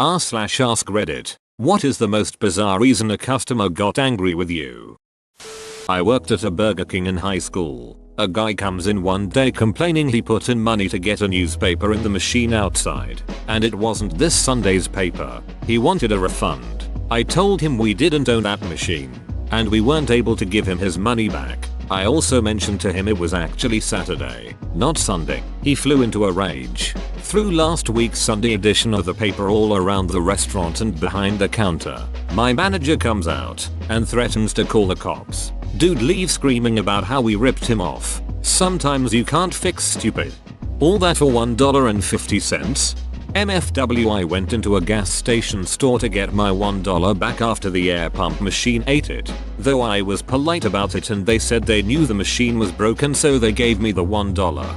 r/ask Reddit. What is the most bizarre reason a customer got angry with you? I worked at a Burger King in high school. A guy comes in one day complaining he put in money to get a newspaper in the machine outside, and it wasn't this Sunday's paper. He wanted a refund. I told him we didn't own that machine, and we weren't able to give him his money back. I also mentioned to him it was actually Saturday, not Sunday. He flew into a rage. Threw last week's Sunday edition of the paper all around the restaurant and behind the counter. My manager comes out and threatens to call the cops. Dude leaves screaming about how we ripped him off. Sometimes you can't fix stupid. All that for $1.50? MFW. I went into a gas station store to get my $1 back after the air pump machine ate it. Though I was polite about it and they said they knew the machine was broken, so they gave me the $1.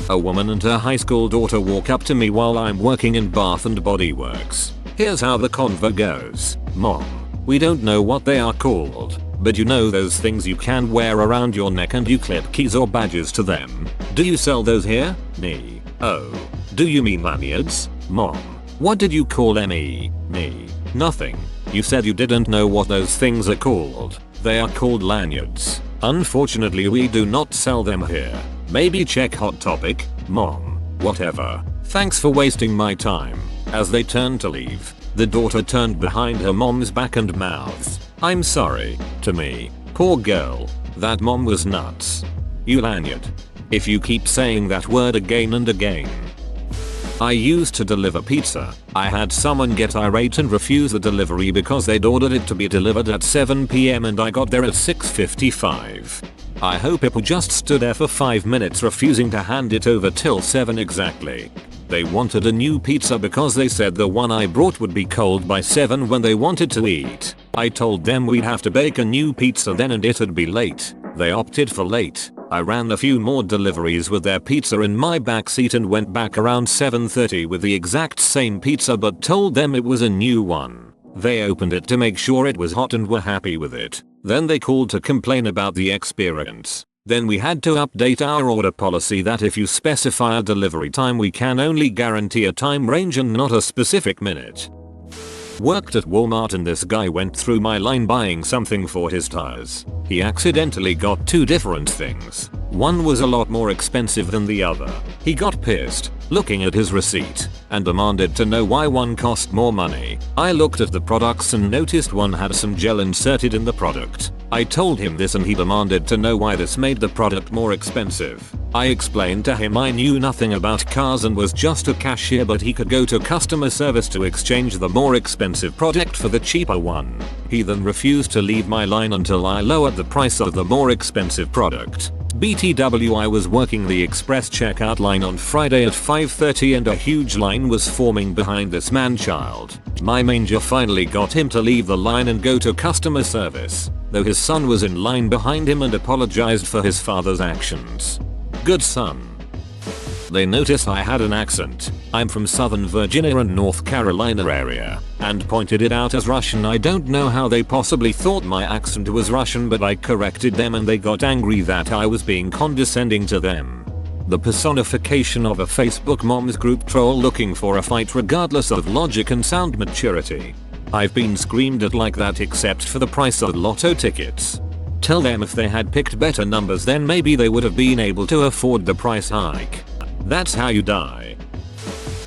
A woman and her high school daughter walk up to me while I'm working in Bath and Body Works. Here's how the convo goes. Mom, we don't know what they are called, but you know those things you can wear around your neck and you clip keys or badges to them. Do you sell those here? Me. Oh. Do you mean lanyards? Mom. What did you call me? Me. Nothing. You said you didn't know what those things are called. They are called lanyards. Unfortunately we do not sell them here. Maybe check Hot Topic. Mom. Whatever. Thanks for wasting my time. As they turned to leave, the daughter turned behind her mom's back and mouthed, "I'm sorry," to me. Poor girl. That mom was nuts. You lanyard. If you keep saying that word again and again. I used to deliver pizza. I had someone get irate and refuse the delivery because they'd ordered it to be delivered at 7 PM and I got there at 6:55. I hope people just stood there for 5 minutes refusing to hand it over till 7 exactly. They wanted a new pizza because they said the one I brought would be cold by 7 when they wanted to eat. I told them we'd have to bake a new pizza then and it'd be late. They opted for late. I ran a few more deliveries with their pizza in my backseat and went back around 7:30 with the exact same pizza but told them it was a new one. They opened it to make sure it was hot and were happy with it. Then they called to complain about the experience. Then we had to update our order policy that if you specify a delivery time we can only guarantee a time range and not a specific minute. Worked at Wal-Mart and this guy went through my line buying something for his tires. He accidentally got two different things. One was a lot more expensive than the other. He got pissed, looking at his receipt, and demanded to know why one cost more money. I looked at the products and noticed one had some gel inserted in the product. I told him this and he demanded to know why this made the product more expensive. I explained to him I knew nothing about cars and was just a cashier, but he could go to customer service to exchange the more expensive product for the cheaper one. He then refused to leave my line until I lowered the price of the more expensive product. BTW. I was working the express checkout line on Friday at 5:30 and a huge line was forming behind this man-child. My manager finally got him to leave the line and go to customer service, though his son was in line behind him and apologized for his father's actions. Good son. They noticed I had an accent. I'm from Southern Virginia and North Carolina area, and pointed it out as Russian. I don't know how they possibly thought my accent was Russian, but I corrected them and they got angry that I was being condescending to them. The personification of a Facebook moms group troll looking for a fight regardless of logic and sound maturity. I've been screamed at like that except for the price of lotto tickets. Tell them if they had picked better numbers then maybe they would have been able to afford the price hike. That's how you die.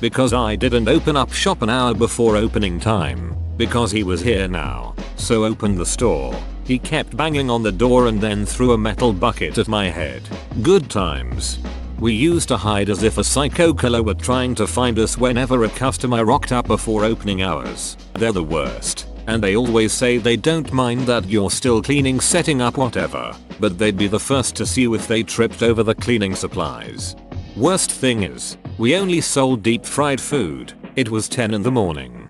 Because I didn't open up shop an hour before opening time. Because he was here now. So opened the store. He kept banging on the door and then threw a metal bucket at my head. Good times. We used to hide as if a psycho killer were trying to find us whenever a customer rocked up before opening hours. They're the worst. And they always say they don't mind that you're still cleaning, setting up, whatever. But they'd be the first to see you if they tripped over the cleaning supplies. Worst thing is, we only sold deep fried food. It was 10 in the morning.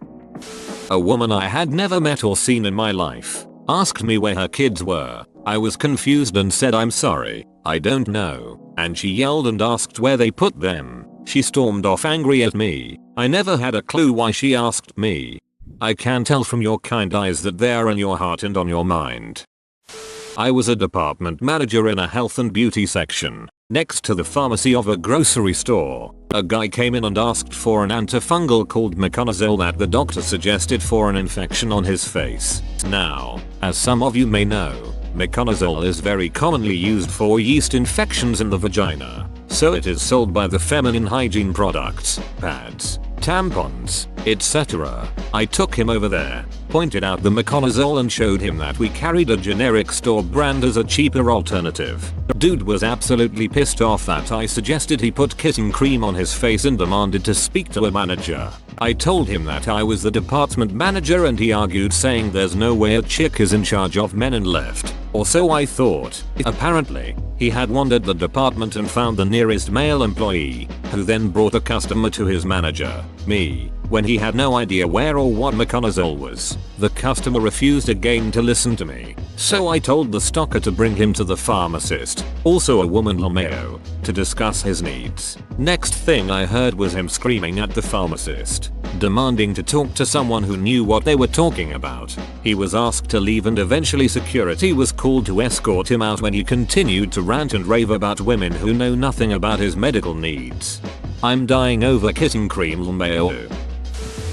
A woman I had never met or seen in my life asked me where her kids were. I was confused and said I'm sorry, I don't know. And she yelled and asked where they put them. She stormed off angry at me. I never had a clue why she asked me. I can tell from your kind eyes that they are in your heart and on your mind. I was a department manager in a health and beauty section. Next to the pharmacy of a grocery store, a guy came in and asked for an antifungal called miconazole that the doctor suggested for an infection on his face. Now, as some of you may know, miconazole is very commonly used for yeast infections in the vagina, so it is sold by the feminine hygiene products, pads, tampons, etc. I took him over there, pointed out the miconazole and showed him that we carried a generic store brand as a cheaper alternative. Dude was absolutely pissed off that I suggested he put kitten cream on his face and demanded to speak to a manager. I told him that I was the department manager and he argued, saying there's no way a chick is in charge of men, and left. Or so I thought. Apparently, he had wandered the department and found the nearest male employee, who then brought a customer to his manager, me, when he had no idea where or what miconazole was. The customer refused again to listen to me, so I told the stocker to bring him to the pharmacist, also a woman LMAO, to discuss his needs. Next thing I heard was him screaming at the pharmacist, demanding to talk to someone who knew what they were talking about. He was asked to leave and eventually security was called to escort him out when he continued to rant and rave about women who know nothing about his medical needs. I'm dying over kitten cream LMAO.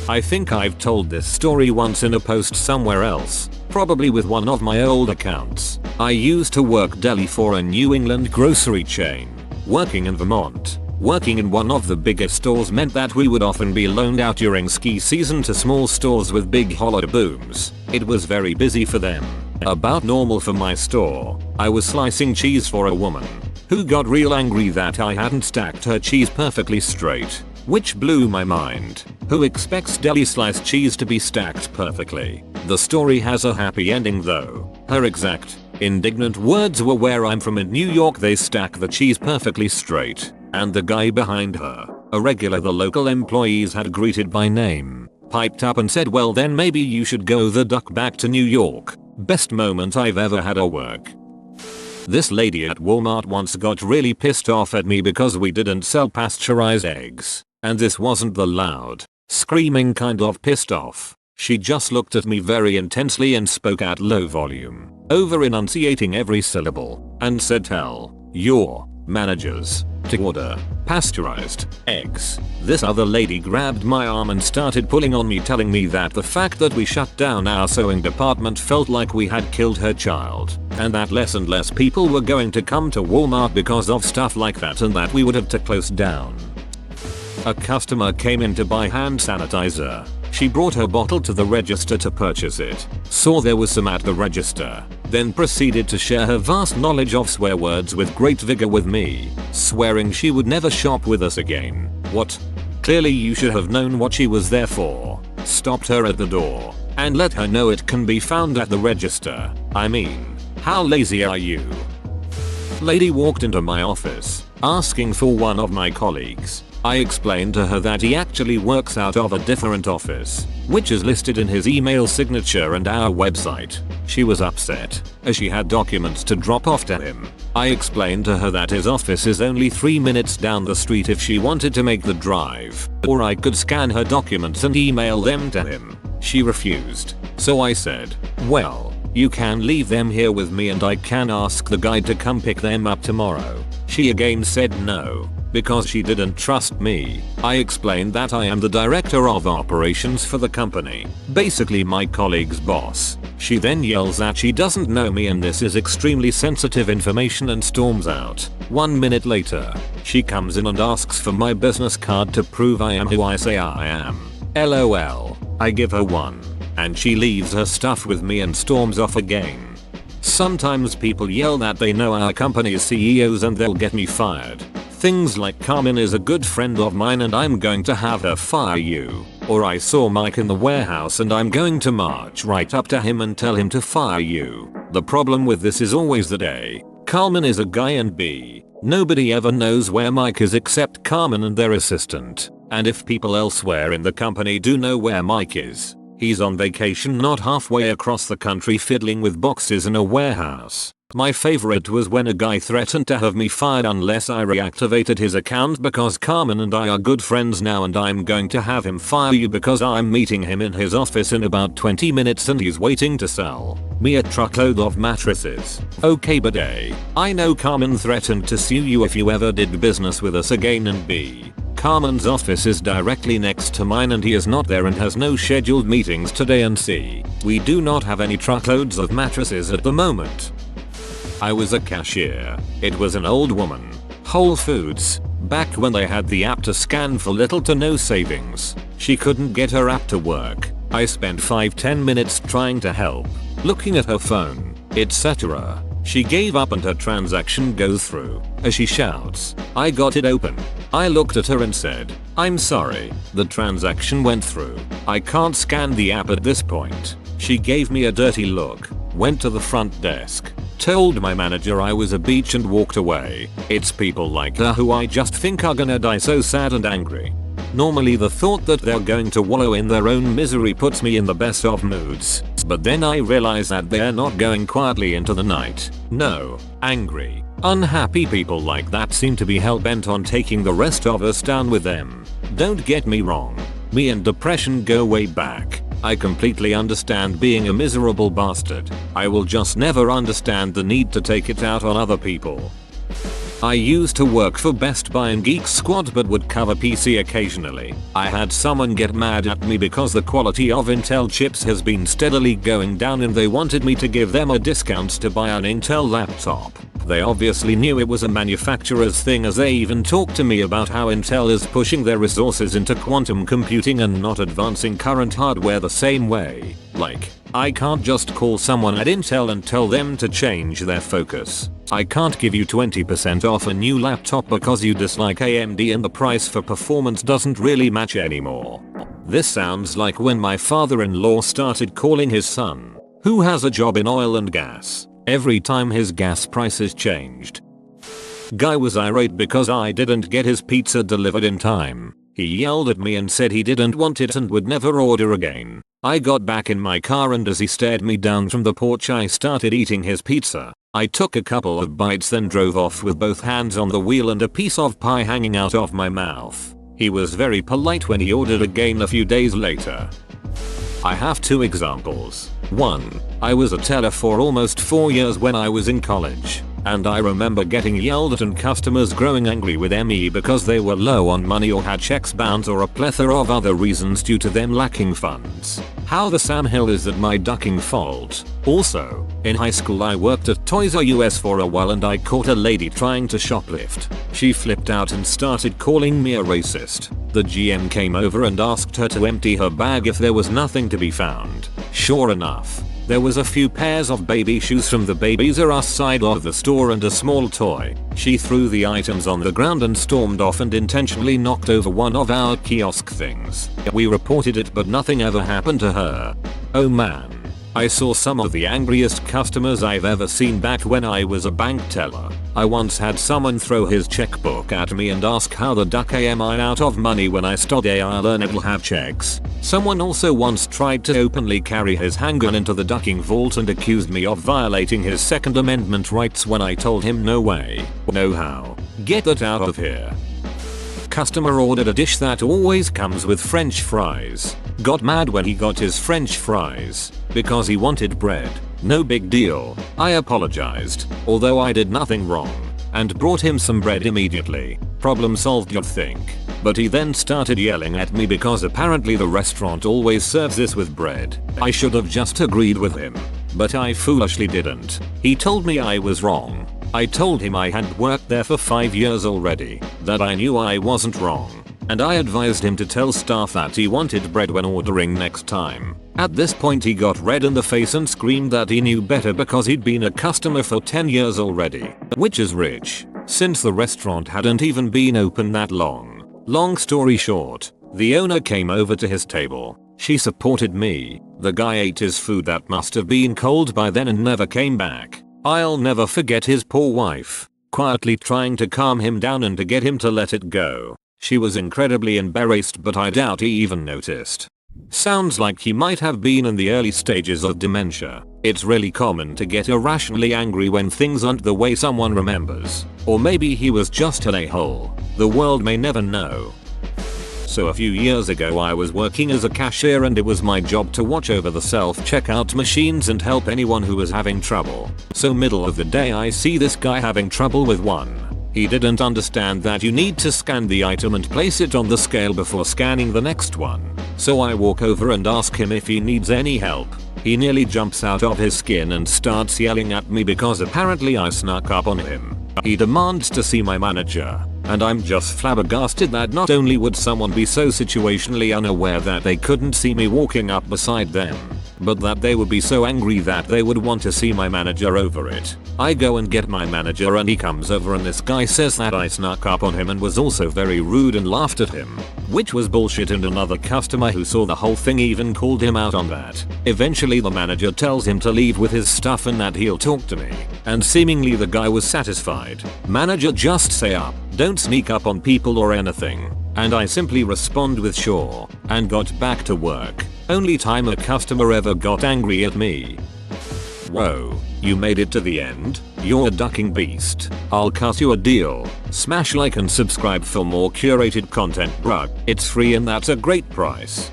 I think I've told this story once in a post somewhere else, probably with one of my old accounts. I used to work deli for a New England grocery chain. Working in Vermont, working in one of the biggest stores meant that we would often be loaned out during ski season to small stores with big holiday booms. It was very busy for them. About normal for my store. I was slicing cheese for a woman who got real angry that I hadn't stacked her cheese perfectly straight, which blew my mind. Who expects deli sliced cheese to be stacked perfectly? The story has a happy ending though. Her exact, indignant words were, "Where I'm from in New York they stack the cheese perfectly straight." And the guy behind her, a regular the local employees had greeted by name, piped up and said, "Well then maybe you should go the duck back to New York." Best moment I've ever had at work. This lady at Walmart once got really pissed off at me because we didn't sell pasteurized eggs. And this wasn't the loud, screaming kind of pissed off. She just looked at me very intensely and spoke at low volume, over enunciating every syllable, and said, "Tell your managers to order pasteurized eggs." This other lady grabbed my arm and started pulling on me, telling me that the fact that we shut down our sewing department felt like we had killed her child, and that less and less people were going to come to Walmart because of stuff like that, and that we would have to close down. A customer came in to buy hand sanitizer. She brought her bottle to the register to purchase it, saw there was some at the register, then proceeded to share her vast knowledge of swear words with great vigor with me, swearing she would never shop with us again. What? Clearly you should have known what she was there for. Stopped her at the door and let her know it can be found at the register. I mean, how lazy are you? Lady walked into my office, asking for one of my colleagues. I explained to her that he actually works out of a different office, which is listed in his email signature and our website. She was upset, as she had documents to drop off to him. I explained to her that his office is only 3 minutes down the street if she wanted to make the drive, or I could scan her documents and email them to him. She refused, so I said, "Well, you can leave them here with me and I can ask the guy to come pick them up tomorrow." She again said no, because she didn't trust me. I explained that I am the director of operations for the company, basically my colleague's boss. She then yells that she doesn't know me and this is extremely sensitive information and storms out. 1 minute later, she comes in and asks for my business card to prove I am who I say I am. LOL. I give her one, and she leaves her stuff with me and storms off again. Sometimes people yell that they know our company's CEOs and they'll get me fired. Things like Carmen is a good friend of mine and I'm going to have her fire you. Or I saw Mike in the warehouse and I'm going to march right up to him and tell him to fire you. The problem with this is always that A, Carmen is a guy, and B, nobody ever knows where Mike is except Carmen and their assistant. And if people elsewhere in the company do know where Mike is, He's on vacation not halfway across the country fiddling with boxes in a warehouse. My favorite was when a guy threatened to have me fired unless I reactivated his account because Carmen and I are good friends now and I'm going to have him fire you because I'm meeting him in his office in about 20 minutes and he's waiting to sell me a truckload of mattresses. Okay, but A, I know Carmen threatened to sue you if you ever did business with us again, and B, Carmen's office is directly next to mine and he is not there and has no scheduled meetings today, and C, we do not have any truckloads of mattresses at the moment. I was a cashier. It was an old woman. Whole Foods. Back when they had the app to scan for little to no savings. She couldn't get her app to work. I spent 5-10 minutes trying to help, looking at her phone, etc. She gave up and her transaction goes through. As she shouts, "I got it open." I looked at her and said, "I'm sorry, the transaction went through. I can't scan the app at this point." She gave me a dirty look, went to the front desk, told my manager I was a beach and walked away. It's people like her who I just think are gonna die so sad and angry. Normally the thought that they're going to wallow in their own misery puts me in the best of moods, but then I realize that they're not going quietly into the night. No, angry, unhappy people like that seem to be hell-bent on taking the rest of us down with them. Don't get me wrong, me and depression go way back. I completely understand being a miserable bastard. I will just never understand the need to take it out on other people. I used to work for Best Buy and Geek Squad but would cover PC occasionally. I had someone get mad at me because the quality of Intel chips has been steadily going down and they wanted me to give them a discount to buy an Intel laptop. They obviously knew it was a manufacturer's thing, as they even talked to me about how Intel is pushing their resources into quantum computing and not advancing current hardware the same way. Like, I can't just call someone at Intel and tell them to change their focus. I can't give you 20% off a new laptop because you dislike AMD and the price for performance doesn't really match anymore. This sounds like when my father-in-law started calling his son, who has a job in oil and gas, every time his gas prices changed. Guy was irate because I didn't get his pizza delivered in time. He yelled at me and said he didn't want it and would never order again. I got back in my car and as he stared me down from the porch I started eating his pizza. I took a couple of bites then drove off with both hands on the wheel and a piece of pie hanging out of my mouth. He was very polite when he ordered again a few days later. I have two examples. One, I was a teller for almost 4 years when I was in college, and I remember getting yelled at and customers growing angry with me because they were low on money or had checks bounced or a plethora of other reasons due to them lacking funds. How the Sam Hill is that my ducking fault? Also, in high school I worked at Toys R Us for a while and I caught a lady trying to shoplift. She flipped out and started calling me a racist. The GM came over and asked her to empty her bag if there was nothing to be found. Sure enough, there was a few pairs of baby shoes from the Babies R Us side of the store and a small toy. She threw the items on the ground and stormed off and intentionally knocked over one of our kiosk things. We reported it but nothing ever happened to her. Oh man. I saw some of the angriest customers I've ever seen back when I was a bank teller. I once had someone throw his checkbook at me and ask how the duck am I out of money when I study I learn it'll have checks. Someone also once tried to openly carry his handgun into the ducking vault and accused me of violating his Second Amendment rights when I told him no way, no how. Get that out of here. Customer ordered a dish that always comes with French fries. Got mad when he got his French fries because he wanted bread. No big deal. I apologized, although I did nothing wrong, and brought him some bread immediately. Problem solved, you'd think. But he then started yelling at me because apparently the restaurant always serves this with bread. I should have just agreed with him, but I foolishly didn't. He told me I was wrong. I told him I had worked there for 5 years already, that I knew I wasn't wrong, and I advised him to tell staff that he wanted bread when ordering next time. At this point he got red in the face and screamed that he knew better because he'd been a customer for 10 years already, which is rich, since the restaurant hadn't even been open that long. Long story short, the owner came over to his table. She supported me. The guy ate his food that must have been cold by then and never came back. I'll never forget his poor wife, quietly trying to calm him down and to get him to let it go. She was incredibly embarrassed but I doubt he even noticed. Sounds like he might have been in the early stages of dementia. It's really common to get irrationally angry when things aren't the way someone remembers. Or maybe he was just an a-hole. The world may never know. So a few years ago I was working as a cashier and it was my job to watch over the self-checkout machines and help anyone who was having trouble. So middle of the day I see this guy having trouble with one. He didn't understand that you need to scan the item and place it on the scale before scanning the next one. So I walk over and ask him if he needs any help. He nearly jumps out of his skin and starts yelling at me because apparently I snuck up on him. He demands to see my manager. And I'm just flabbergasted that not only would someone be so situationally unaware that they couldn't see me walking up beside them, but that they would be so angry that they would want to see my manager over it. I go and get my manager and he comes over and this guy says that I snuck up on him and was also very rude and laughed at him. Which was bullshit, and another customer who saw the whole thing even called him out on that. Eventually the manager tells him to leave with his stuff and that he'll talk to me. And seemingly the guy was satisfied. Manager, just say up. Don't sneak up on people or anything. And I simply respond with sure and got back to work. Only time a customer ever got angry at me. Whoa, you made it to the end? You're a ducking beast. I'll cut you a deal. Smash like and subscribe for more curated content, bruh. It's free and that's a great price.